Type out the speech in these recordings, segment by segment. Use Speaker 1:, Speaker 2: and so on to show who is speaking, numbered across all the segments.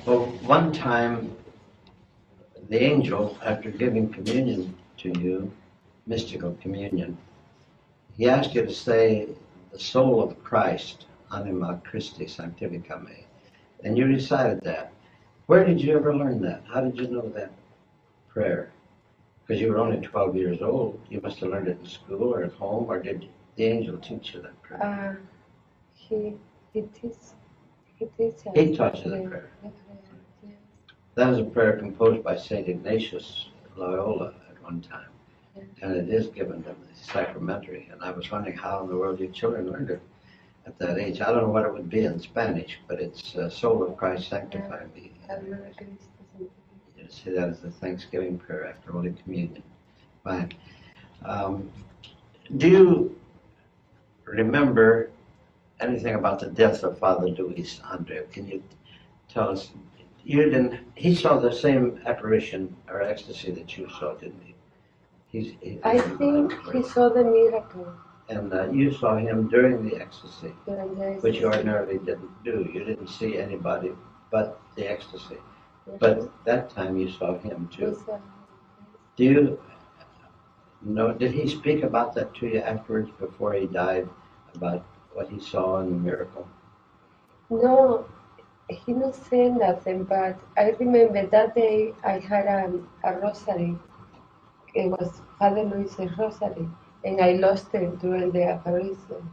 Speaker 1: Well, one time, the angel, after giving communion to you, mystical communion, he asked you to say the soul of Christ, Anima Christi Sanctifica Me, and you recited that. Where did you ever learn that? How did you know that prayer? Because you were only 12 years old. You must have learned it in school or at home, or did the angel teach you that prayer?
Speaker 2: He teaches.
Speaker 1: He taught you the prayer.
Speaker 2: Yes.
Speaker 1: That was a prayer composed by St. Ignatius Loyola at one time.
Speaker 2: Yes.
Speaker 1: And it is given them sacramentary. And I was wondering how in the world your children learned it at that age. I don't know what it would be in Spanish, but it's Soul of Christ Sanctify Me. You see that as the Thanksgiving prayer after Holy Communion. Fine. Do you remember anything about the death of Father Luis Andreu? Can you tell us? He saw the same apparition or ecstasy that you saw, didn't he?
Speaker 2: I think he saw the miracle.
Speaker 1: And you saw him during the ecstasy,
Speaker 2: Yes.
Speaker 1: which you ordinarily didn't do. You didn't see anybody but the ecstasy. But that time you saw him too. Do you know, did he speak about that to you afterwards before he died, about what he saw in the miracle?
Speaker 2: No, he didn't say nothing, but I remember that day I had a rosary. It was Father Luis's rosary, and I lost it during the apparition.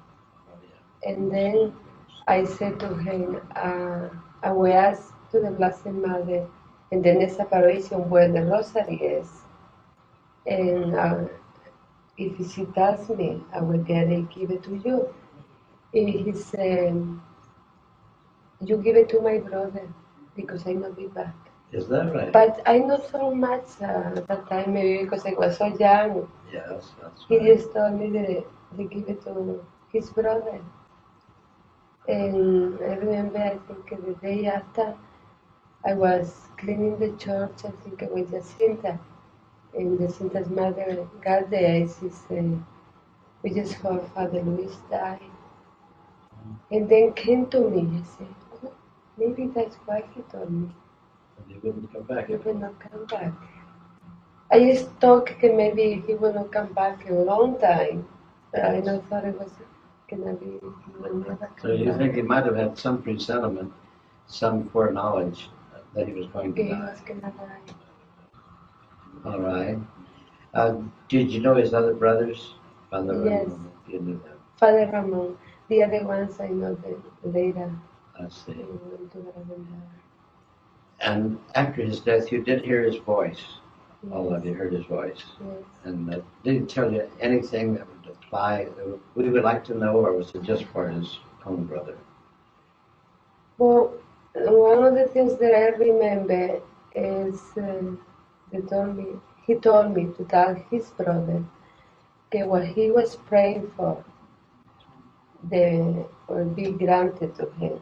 Speaker 2: And then I said to him, I will ask to the Blessed Mother in the next apparition where the rosary is. And if she tells me, I will get it, give it to you. And he said, you give it to my brother because I will be back.
Speaker 1: Is that right?
Speaker 2: But I know so much at that time, maybe because I was so young.
Speaker 1: Yes, that's
Speaker 2: He
Speaker 1: right.
Speaker 2: just told me that they give it to his brother. And I remember, I think the day after, I was cleaning the church, I think it was Jacinta. And Jacinta's mother got there and she said, we just heard Father Luis die. And then came to me and said, oh, maybe that's why he told me.
Speaker 1: And he wouldn't come back.
Speaker 2: He will not come back. I just thought that maybe he will not come back a long time. But I never thought it was gonna be, he will never come
Speaker 1: So you
Speaker 2: back.
Speaker 1: think he might have had some presentiment, some foreknowledge that he was going to
Speaker 2: He
Speaker 1: die?
Speaker 2: was gonna die.
Speaker 1: All right. Did you know his other brothers? Father
Speaker 2: Yes.
Speaker 1: Ramon, you knew them.
Speaker 2: Father Ramon, the other ones I know them later.
Speaker 1: I see.
Speaker 2: They went to GARABANDAL.
Speaker 1: And after his death, you did hear his voice.
Speaker 2: Yes.
Speaker 1: All of you heard his voice.
Speaker 2: Yes.
Speaker 1: And did he tell you anything that would apply, that we would like to know, or was it just for his own brother?
Speaker 2: Well, one of the things that I remember is he told me to tell his brother that what he was praying for will be granted to him,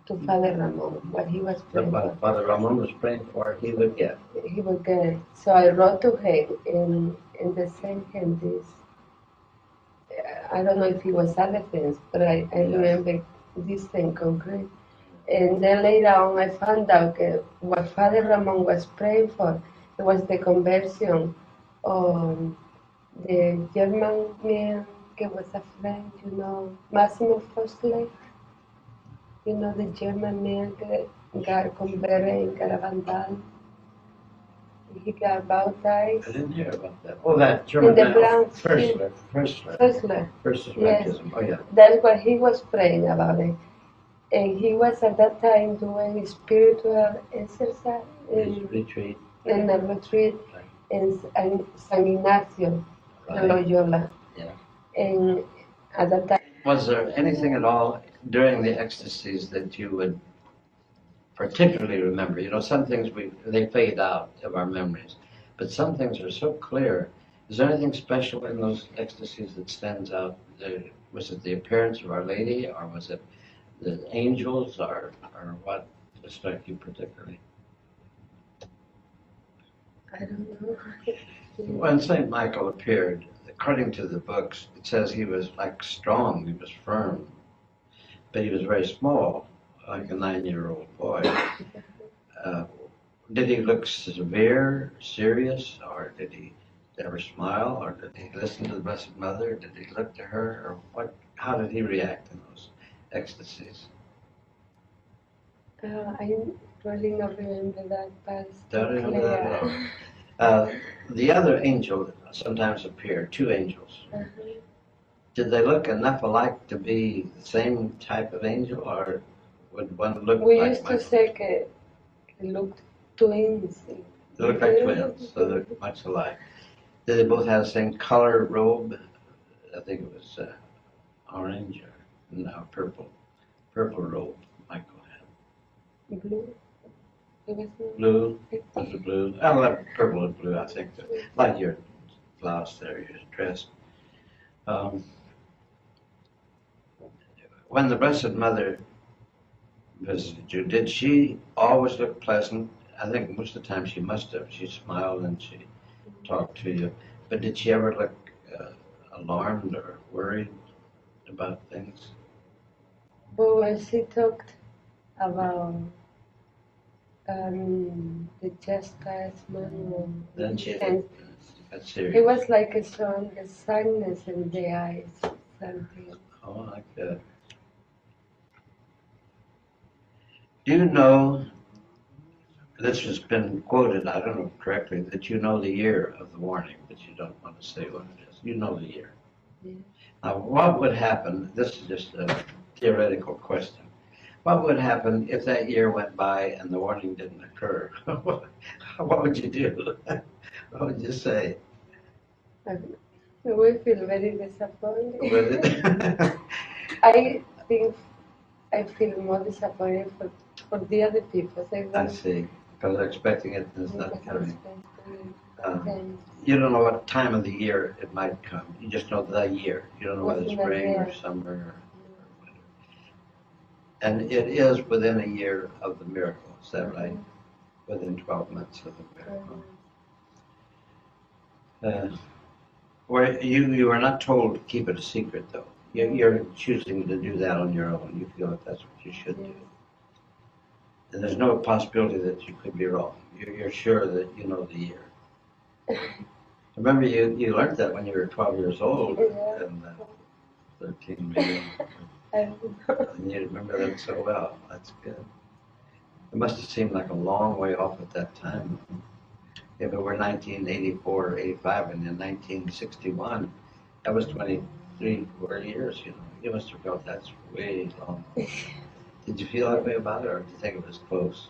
Speaker 2: to Father Ramon, what he was praying
Speaker 1: What
Speaker 2: for.
Speaker 1: Father Ramon was praying for, he would get.
Speaker 2: He would get it. So I wrote to him in the same hymn this. I don't know if it was other things, but I remember this thing concrete. And then later on I found out that what Father Ramon was praying for, it was the conversion of the German man that was a friend, Massimo Fosler. The German man that got converted in Garabandal. He got baptized.
Speaker 1: I didn't hear about that. Oh, that German
Speaker 2: In the
Speaker 1: man.
Speaker 2: Bronx.
Speaker 1: Fosler. First
Speaker 2: Yes.
Speaker 1: baptism. Oh, yeah.
Speaker 2: That's what he was praying about it. And he was at that time doing spiritual exercise
Speaker 1: Retreat.
Speaker 2: in a retreat in San Ignacio, in Loyola.
Speaker 1: Yeah.
Speaker 2: And at that time,
Speaker 1: Was there anything at all during the ecstasies that you would particularly remember? Some things they fade out of our memories, but some things are so clear. Is there anything special in those ecstasies that stands out? Was it the appearance of Our Lady, or was it the angels, or what struck you particularly?
Speaker 2: I don't know.
Speaker 1: When St. Michael appeared, according to the books, it says he was like strong, he was firm, but he was very small. like a 9-year-old boy. Did he look severe, serious, or did he ever smile, or did he listen to the Blessed Mother? Did he look to her, or what? How did he react in those ecstasies?
Speaker 2: I really don't remember that, but
Speaker 1: Don't remember that at all. The other angel sometimes appeared, two angels. Did they look enough alike to be the same type of angel, or would one look
Speaker 2: we
Speaker 1: like
Speaker 2: used to say que looked twins.
Speaker 1: They look like twins, so they're much alike. Did they both have the same color robe? I think it was orange or no, purple. Purple robe Michael had.
Speaker 2: Blue. It was
Speaker 1: Blue? Was it blue? I love purple and blue, I think. Like your blouse there, your dress. When the Blessed Mother visited you, did she always look pleasant? I think most of the time she must have. She smiled and she talked to you. But did she ever look alarmed or worried about things?
Speaker 2: But when she talked about the chastisement,
Speaker 1: Then she
Speaker 2: and
Speaker 1: got serious.
Speaker 2: it was like a strong sadness in the eyes, something.
Speaker 1: Oh, like that. Do you know, this has been quoted, I don't know correctly, that you know the year of the warning, but you don't want to say what it is. You know the year.
Speaker 2: Yeah.
Speaker 1: Now, what would happen, this is just a theoretical question, what would happen if that year went by and the warning didn't occur? What would you do? What would you say?
Speaker 2: We feel very disappointed.
Speaker 1: Would it?
Speaker 2: I think I feel more disappointed for the other people.
Speaker 1: I see, because they're expecting it and it's not coming.
Speaker 2: And
Speaker 1: You don't know what time of the year it might come. You just know the year. You don't know whether it's spring or summer or winter. And it is within a year of the miracle, is that right? Within 12 months of the miracle. Where you are not told to keep it a secret, though. You're choosing to do that on your own. You feel that that's what you should do. And there's no possibility that you could be wrong. You're sure that you know the year. Remember, you learned that when you were 12 years old, and 13 maybe. And you remember that so well. That's good. It must have seemed like a long way off at that time. If it were 1984 or 85 and in 1961, that was 23, 4 years, you know. You must have felt that's way long. Did you feel that way about it, or did you think it was close?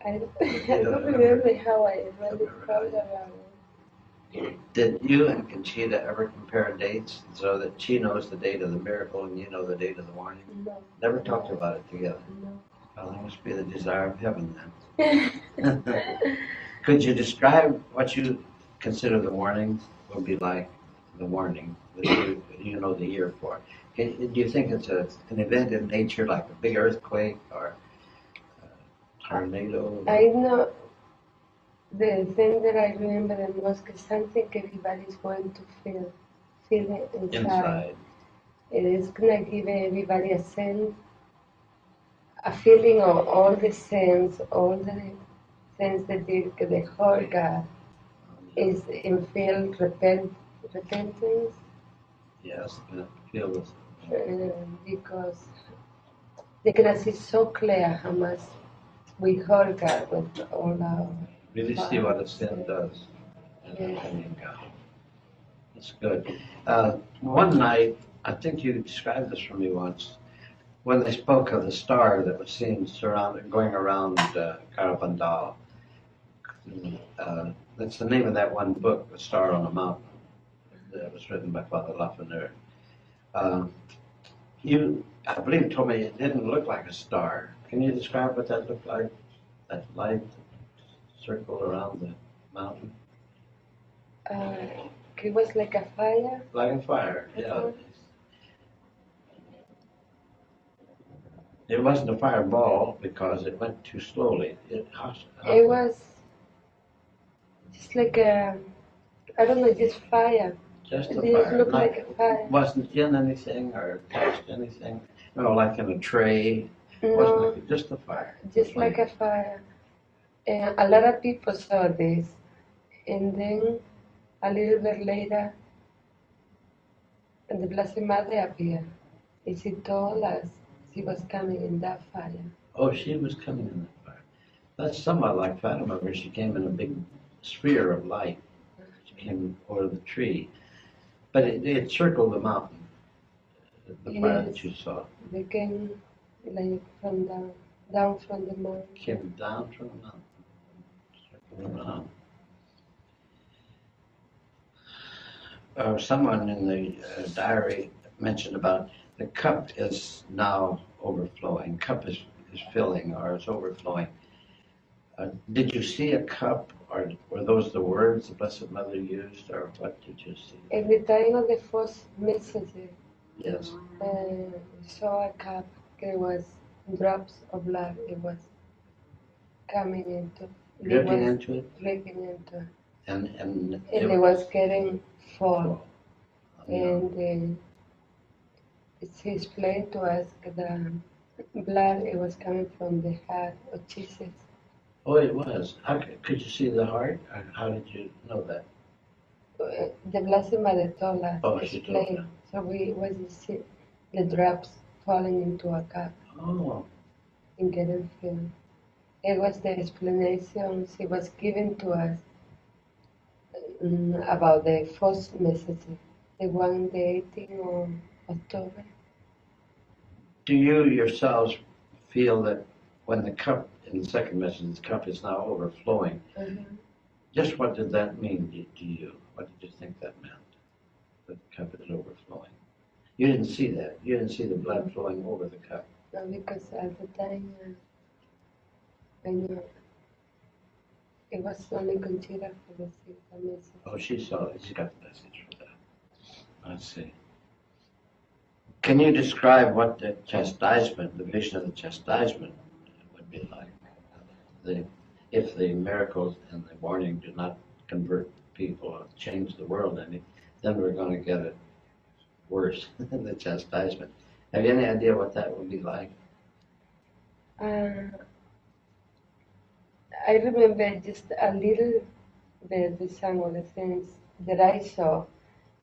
Speaker 2: I don't remember how I really felt about it.
Speaker 1: Did you and Conchita ever compare dates so that she knows the date of the miracle and you know the date of the warning?
Speaker 2: No.
Speaker 1: Never talked about it together?
Speaker 2: No.
Speaker 1: Well, that must be the desire of heaven then. Could you describe what you consider the warning will be like, the warning that you know the year for? Do you think it's an event in nature like a big earthquake or a tornado?
Speaker 2: I know the thing that I remember the most is something everybody's going to feel it inside. It is going to give everybody a sense, a feeling of all the sense, all the sense that the whole God is in feel repentance.
Speaker 1: Yes, feel this.
Speaker 2: Because the grass is so clear how much we hold God with all our
Speaker 1: Really see what a sin does. God. That's good. One night, I think you described this for me once, when they spoke of the star that was seen going around GARABANDAL. That's the name of that one book, The Star on the Mountain, that was written by Father Lafreniere. You, I believe, told me it didn't look like a star. Can you describe what that looked like? That light circle around the mountain?
Speaker 2: It was like a fire.
Speaker 1: Like a fire, yeah. It wasn't a fireball because it went too slowly. It
Speaker 2: was just like a, I don't know, just fire.
Speaker 1: Just a
Speaker 2: It
Speaker 1: fire.
Speaker 2: looked like a fire.
Speaker 1: Wasn't in anything or touched anything. No, like in a tray.
Speaker 2: No,
Speaker 1: Wasn't it just a fire?
Speaker 2: just like a fire. And a lot of people saw this. And then a little bit later, the Blessed Mother appeared. And she told us she was coming in that fire.
Speaker 1: Oh, she was coming in that fire. That's somewhat like Fatima, where she came in a big sphere of light. She came over the tree. But it circled the mountain, the fire that you saw.
Speaker 2: They came like from down from the mountain.
Speaker 1: Came down from the mountain, circled around. Someone in the diary mentioned about the cup is now overflowing. Cup is filling or is overflowing. Did you see a cup, or were those the words the Blessed Mother used, or what did you see?
Speaker 2: At the time of the first message,
Speaker 1: Yes.
Speaker 2: saw a cup. There was drops of blood. It was coming into.
Speaker 1: Dripping into it?
Speaker 2: Dripping into it.
Speaker 1: And
Speaker 2: it was getting full.
Speaker 1: Yeah.
Speaker 2: And she explained to us the blood, it was coming from the heart of Jesus.
Speaker 1: Oh, it was. Could you see the heart? Or how did you know that?
Speaker 2: The Blessed Mother told us,
Speaker 1: Oh, she told
Speaker 2: explained. So we was see the drops falling into a cup
Speaker 1: Oh,
Speaker 2: and getting filled. It was the explanation she was giving to us about the first message, the one the 18th of October.
Speaker 1: do you yourselves feel that when the cup, in the second message, the cup is now overflowing, just what did that mean to you? What did you think that meant? That the cup is overflowing? You didn't see that. You didn't see the blood flowing over the cup.
Speaker 2: No, because at the time, I know it was only considered for the message.
Speaker 1: Oh, she saw it. She got the message for that. I see. Can you describe what the chastisement, the vision of the chastisement would be like? If the miracles and the warning do not convert people or change the world any, then we're going to get it worse than the chastisement. Have you any idea what that would be like?
Speaker 2: I remember just a little bit the some of the things that I saw.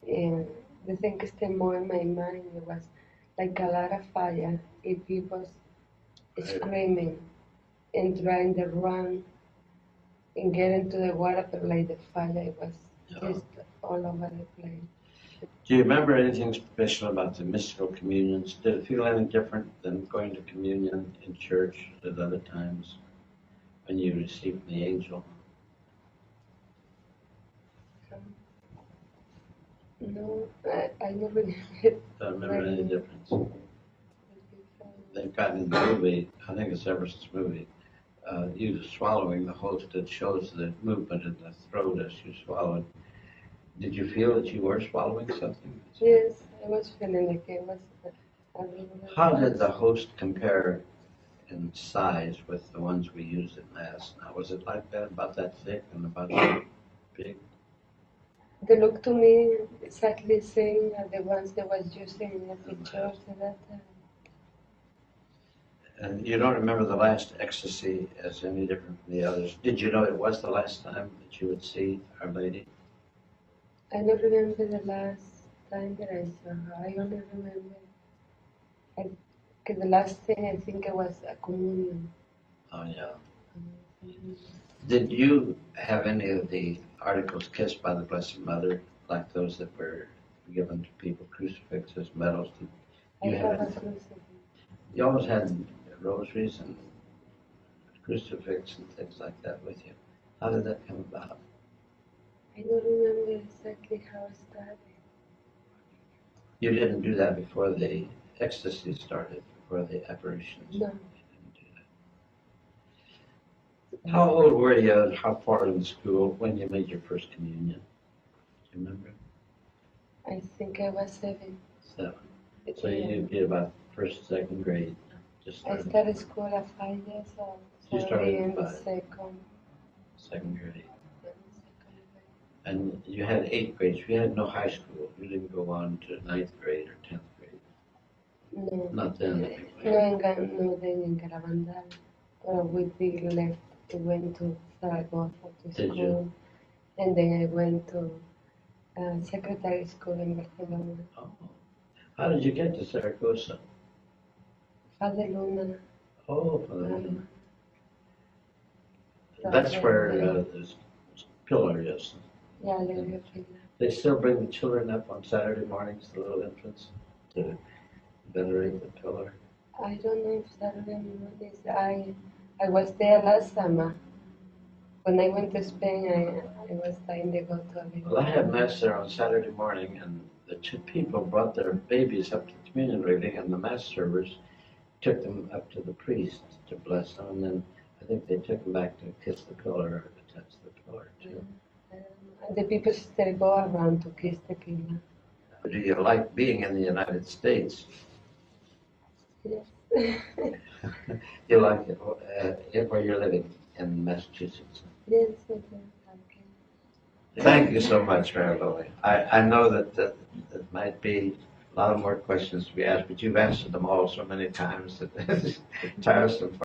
Speaker 2: And the thing that stayed more in my mind, it was like a lot of fire and people screaming and trying to run and get into the water, but like the fire, it was just all over the place.
Speaker 1: Do you remember anything special about the mystical communions? Did it feel any different than going to communion in church at other times when you received the angel?
Speaker 2: No, I never remember.
Speaker 1: Don't remember any difference. They've got in the movie, I think it's Everest's movie, you swallowing the host, it shows the movement in the throat as you swallowed. Did you feel that you were swallowing something?
Speaker 2: Yes, I was feeling like it was.
Speaker 1: How did the host compare in size with the ones we use at Mass? Now, was it like that, about that thick and about that big?
Speaker 2: They looked to me exactly the same as the ones that was using at the church at that time.
Speaker 1: And you don't remember the last ecstasy as any different from the others. Did you know it was the last time that you would see Our Lady?
Speaker 2: I don't remember the last time that I saw her. I only remember the last thing I think it was a communion.
Speaker 1: Oh, yeah. Did you have any of the articles kissed by the Blessed Mother, like those that were given to people, crucifixes, medals? Did you have
Speaker 2: a
Speaker 1: any?
Speaker 2: crucifix.
Speaker 1: You always had rosaries and crucifix and things like that with you. How did that come about?
Speaker 2: I don't remember exactly how it started.
Speaker 1: You didn't do that before the ecstasy started, before the apparitions?
Speaker 2: No.
Speaker 1: You didn't do that. How old were you, how far in school, when you made your first communion? Do you remember?
Speaker 2: I think I was 7.
Speaker 1: 7. So you'd be about first, second grade.
Speaker 2: I started school at 5 years old.
Speaker 1: You started
Speaker 2: in the
Speaker 1: at 5.
Speaker 2: second
Speaker 1: Second grade. And you had 8th grade. You had no high school. You didn't go on to 9th grade or 10th grade.
Speaker 2: No.
Speaker 1: Not then.
Speaker 2: No, then in Garabandal. We did left. We went to Zaragoza to
Speaker 1: Did
Speaker 2: school.
Speaker 1: you?
Speaker 2: And then I went to secondary school in Barcelona.
Speaker 1: Oh. How did you get to Zaragoza?
Speaker 2: Father Luna.
Speaker 1: Oh, for the That's where this pillar is.
Speaker 2: Yeah, Lady Pillar.
Speaker 1: They still bring the children up on Saturday mornings, the little infants, to venerate the pillar.
Speaker 2: I don't know if Saturday mornings. I was there last summer. When I went to Spain, I was trying to go to a
Speaker 1: Well, I had mass there on Saturday morning, and the two people brought their babies up to the communion reading, and the mass servers took them up to the priest to bless them, and then I think they took them back to kiss the pillar or to touch the pillar too.
Speaker 2: And the people still go around to kiss the pillar.
Speaker 1: Do you like being in the United States?
Speaker 2: Yes.
Speaker 1: You like it where you're living in Massachusetts?
Speaker 2: Yes, I do. Okay.
Speaker 1: Thank you so much, Mari Loli. I know that there might be a lot more questions to be asked, but you've answered them all so many times that it's tiresome.